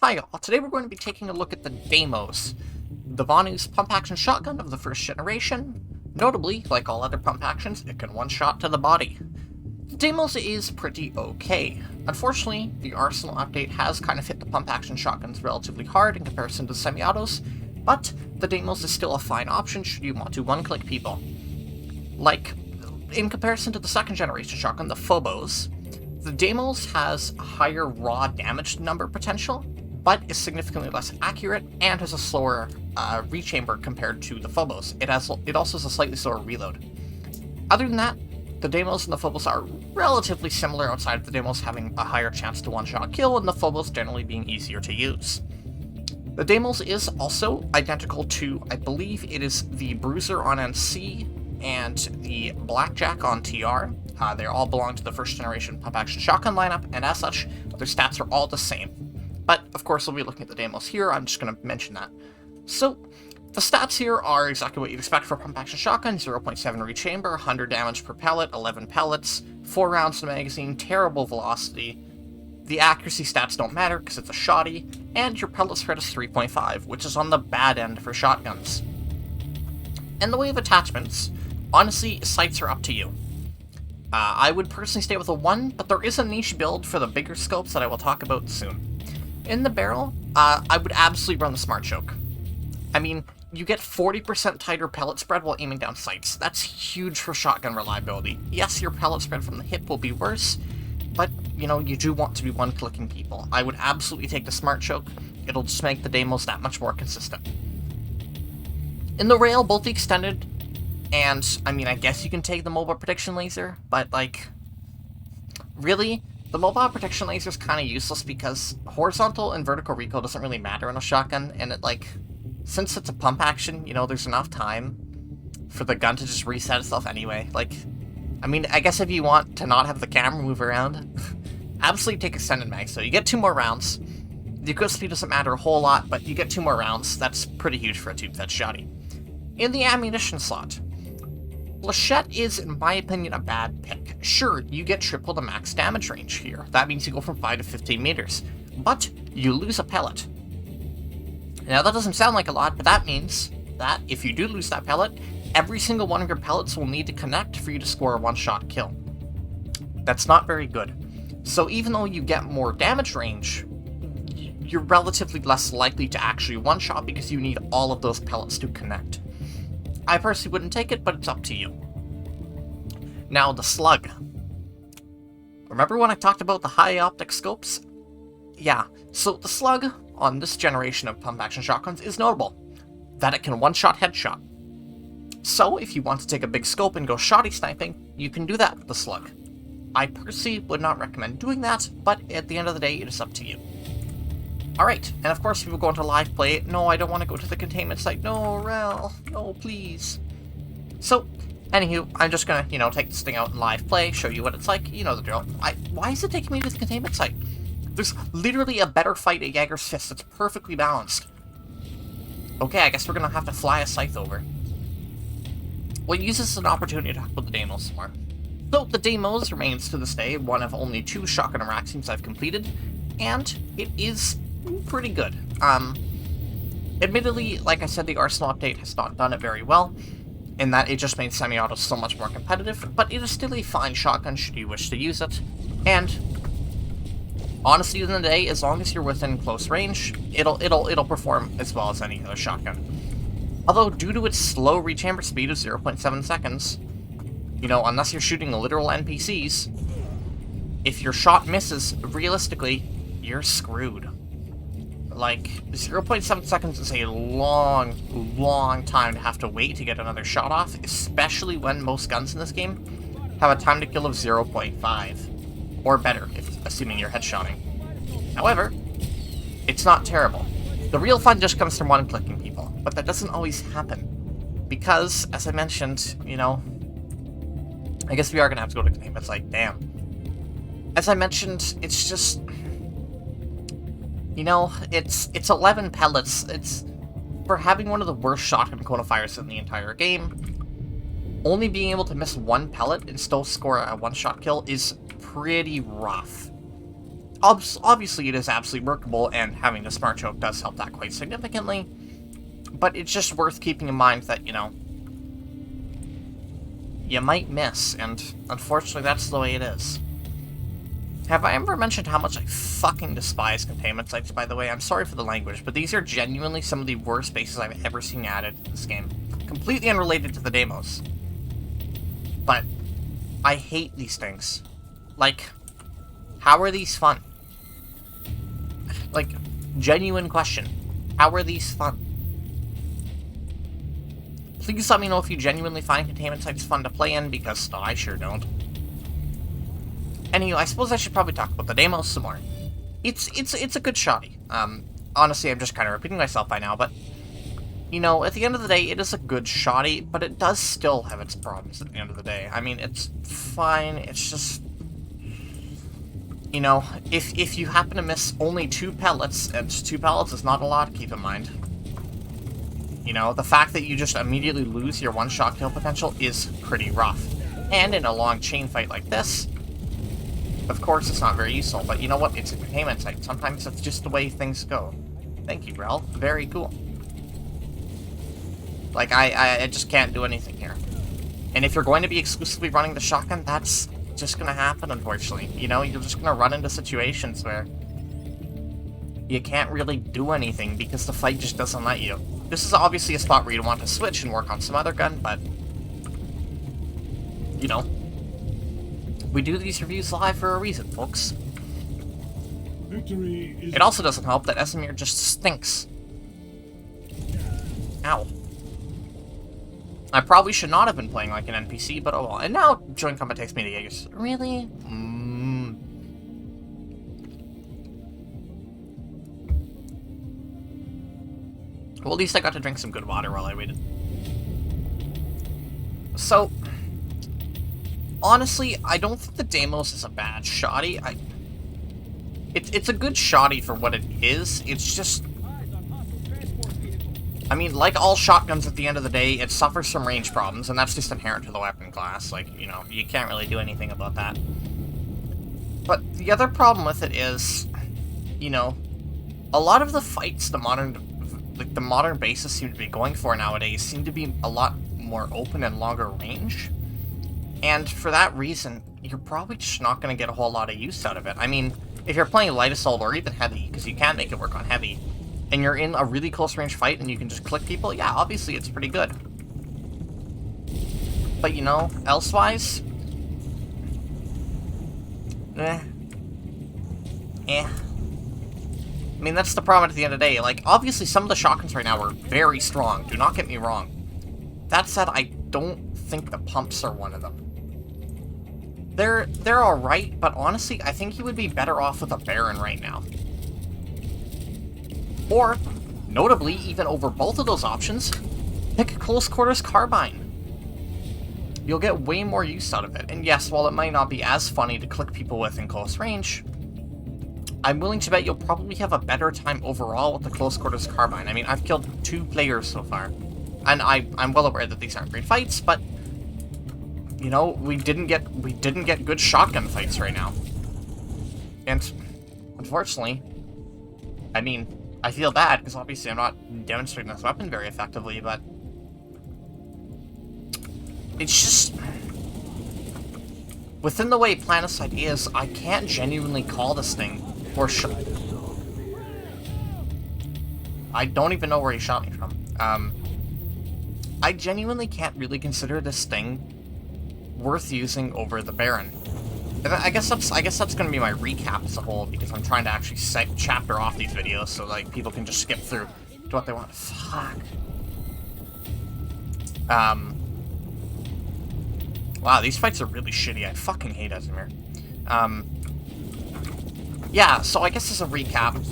Hi y'all, today we're going to be taking a look at the Deimos, the Vanu's pump-action shotgun of the first generation. Notably, like all other pump actions, it can one-shot to the body. The Deimos is pretty okay. Unfortunately, the Arsenal update has kind of hit the pump-action shotguns relatively hard in comparison to the semi-autos, but the Deimos is still a fine option should you want to one-click people. Like, in comparison to the second generation shotgun, the Phobos, the Deimos has a higher raw damage number potential, but is significantly less accurate and has a slower rechamber compared to the Phobos. It also has a slightly slower reload. Other than that, the Deimos and the Phobos are relatively similar outside of the Deimos having a higher chance to one-shot kill and the Phobos generally being easier to use. The Deimos is also identical to, I believe it is the Bruiser on NC and the Blackjack on TR. They all belong to the first generation pump-action shotgun lineup, and as such, their stats are all the same. But, of course, we'll be looking at the Deimos here, I'm just going to mention that. So, the stats here are exactly what you'd expect for a pump-action shotgun: 0.7 rechamber, 100 damage per pellet, 11 pellets, 4 rounds in the magazine, terrible velocity. The accuracy stats don't matter because it's a shotty, and your pellet spread is 3.5, which is on the bad end for shotguns. In the way of attachments, honestly, sights are up to you. I would personally stay with a 1, but there is a niche build for the bigger scopes that I will talk about soon. In the barrel, I would absolutely run the Smart Choke. I mean, you get 40% tighter pellet spread while aiming down sights. That's huge for shotgun reliability. Yes, your pellet spread from the hip will be worse, but, you know, you do want to be one-clicking people. I would absolutely take the Smart Choke. It'll just make the Deimos that much more consistent. In the rail, both the extended and, I mean, I guess you can take the mobile protection laser, but, like, really? The mobile protection laser is kind of useless because horizontal and vertical recoil doesn't really matter in a shotgun, and it, like, since it's a pump action, you know, there's enough time for the gun to just reset itself anyway. Like, I mean, I guess if you want to not have the camera move around, absolutely take extended mag, so you get 2 more rounds. The equip speed doesn't matter a whole lot, but you get 2 more rounds. That's pretty huge for a tube-fed shotty. In the ammunition slot, Flechette is, in my opinion, a bad pick. Sure, you get triple the max damage range here. That means you go from 5 to 15 meters. But you lose a pellet. Now, that doesn't sound like a lot, but that means that if you do lose that pellet, every single one of your pellets will need to connect for you to score a one-shot kill. That's not very good. So even though you get more damage range, you're relatively less likely to actually one-shot because you need all of those pellets to connect. I personally wouldn't take it, but it's up to you. Now, the slug. Remember when I talked about the high optic scopes? Yeah, so the slug on this generation of pump-action shotguns is notable, that it can one-shot headshot. So, if you want to take a big scope and go shotty sniping, you can do that with the slug. I personally would not recommend doing that, but at the end of the day, it is up to you. Alright, and of course people go into live play. No, I don't want to go to the containment site. No, Rel. No, please. So, anywho, I'm just gonna, take this thing out in live play, show you what it's like. You know the drill. Why is it taking me to the containment site? There's literally a better fight at Jaeger's Fist that's perfectly balanced. Okay, I guess we're gonna have to fly a scythe over. We'll use this as an opportunity to talk about the Deimos some more. So, the Deimos remains to this day one of only 2 shotgun Araxians I've completed, and it is pretty good. Admittedly, like I said, the Arsenal update has not done it very well, in that it just made semi-autos so much more competitive, but it is still a fine shotgun should you wish to use it, and honestly, in the day, as long as you're within close range, it'll perform as well as any other shotgun. Although, due to its slow rechamber speed of 0.7 seconds, unless you're shooting literal NPCs, if your shot misses, realistically, you're screwed. Like, 0.7 seconds is a long time to have to wait to get another shot off, especially when most guns in this game have a time to kill of 0.5, or better, assuming you're headshotting. However, it's not terrible. The real fun just comes from one-clicking people, but that doesn't always happen, because, as I mentioned, I guess we are gonna have to go to containment site, damn. As I mentioned, it's just, it's 11 pellets. It's, for having one of the worst shotgun conifiers in the entire game, only being able to miss 1 pellet and still score a one-shot kill is pretty rough. obviously it is absolutely workable, and having the smart choke does help that quite significantly, but it's just worth keeping in mind that, you know, you might miss, and unfortunately that's the way it is. Have I ever mentioned how much I fucking despise containment sites, by the way? I'm sorry for the language, but these are genuinely some of the worst bases I've ever seen added to this game. Completely unrelated to the Deimos. But I hate these things. Like, how are these fun? Like, genuine question. How are these fun? Please let me know if you genuinely find containment sites fun to play in, because I sure don't. Anyway, I suppose I should probably talk about the Deimos some more. It's a good shotty. Honestly, I'm just kind of repeating myself by now, but, you know, at the end of the day, it is a good shotty, but it does still have its problems at the end of the day. I mean, it's fine, it's just, you know, if you happen to miss only 2 pellets, and 2 pellets is not a lot, keep in mind. You know, the fact that you just immediately lose your one-shot kill potential is pretty rough. And in a long chain fight like this, of course it's not very useful, but you know what? It's a containment site. Sometimes that's just the way things go. Thank you, Rel. Very cool. Like, I just can't do anything here. And if you're going to be exclusively running the shotgun, that's just gonna happen, unfortunately. You know, you're just gonna run into situations where you can't really do anything because the fight just doesn't let you. This is obviously a spot where you want to switch and work on some other gun, but, you know, we do these reviews live for a reason, folks. It also doesn't help that Esamir just stinks. Ow. I probably should not have been playing like an NPC, but oh well. And now joint combat takes me to Jaegers. Really? Well, at least I got to drink some good water while I waited. So, honestly, I don't think the Deimos is a bad shotty. It's a good shotty for what it is. It's just, I mean, like all shotguns at the end of the day, it suffers from range problems, and that's just inherent to the weapon class. Like, you know, you can't really do anything about that. But the other problem with it is, you know, a lot of the fights the modern bases seem to be going for nowadays seem to be a lot more open and longer range. And for that reason, you're probably just not going to get a whole lot of use out of it. I mean, if you're playing light assault or even heavy, because you can make it work on heavy, and you're in a really close range fight and you can just click people, yeah, obviously it's pretty good. But, you know, elsewise, I mean, that's the problem at the end of the day. Like, obviously some of the shotguns right now are very strong, do not get me wrong. That said, I don't think the pumps are one of them. They're alright, but honestly, I think he would be better off with a Baron right now. Or, notably, even over both of those options, pick a close quarters carbine. You'll get way more use out of it. And yes, while it might not be as funny to click people with in close range, I'm willing to bet you'll probably have a better time overall with the close quarters carbine. I mean, I've killed 2 players so far. And I'm well aware that these aren't great fights, but, you know, we didn't get good shotgun fights right now. And, unfortunately, I mean, I feel bad, because obviously I'm not demonstrating this weapon very effectively, but it's just, within the way Planicide is, I can't genuinely call this thing for shot. I don't even know where he shot me from. I genuinely can't really consider this thing worth using over the Baron. And I guess that's going to be my recap as a whole, because I'm trying to actually chapter off these videos so like people can just skip through to what they want. Fuck. Wow, these fights are really shitty. I fucking hate Esamir. Yeah, so I guess as a recap,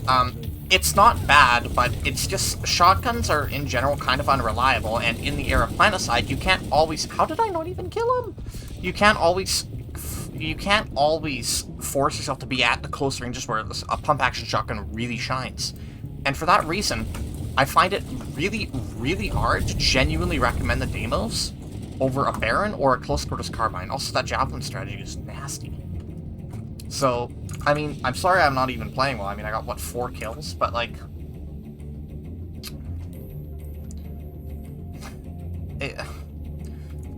it's not bad, but it's just shotguns are in general kind of unreliable, and in the era of Planicide, you can't always. How did I not even kill him? You can't always force yourself to be at the close ranges where a pump action shotgun really shines. And for that reason, I find it really, really hard to genuinely recommend the Deimos over a Baron or a close quarters carbine. Also, that javelin strategy is nasty. So, I mean, I'm sorry I'm not even playing well. I mean, I got, what, 4 kills? But, like...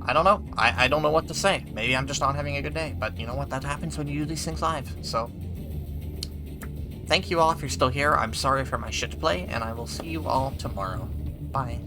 I don't know. I don't know what to say. Maybe I'm just not having a good day. But you know what? That happens when you do these things live. So, thank you all if you're still here. I'm sorry for my shit play, and I will see you all tomorrow. Bye.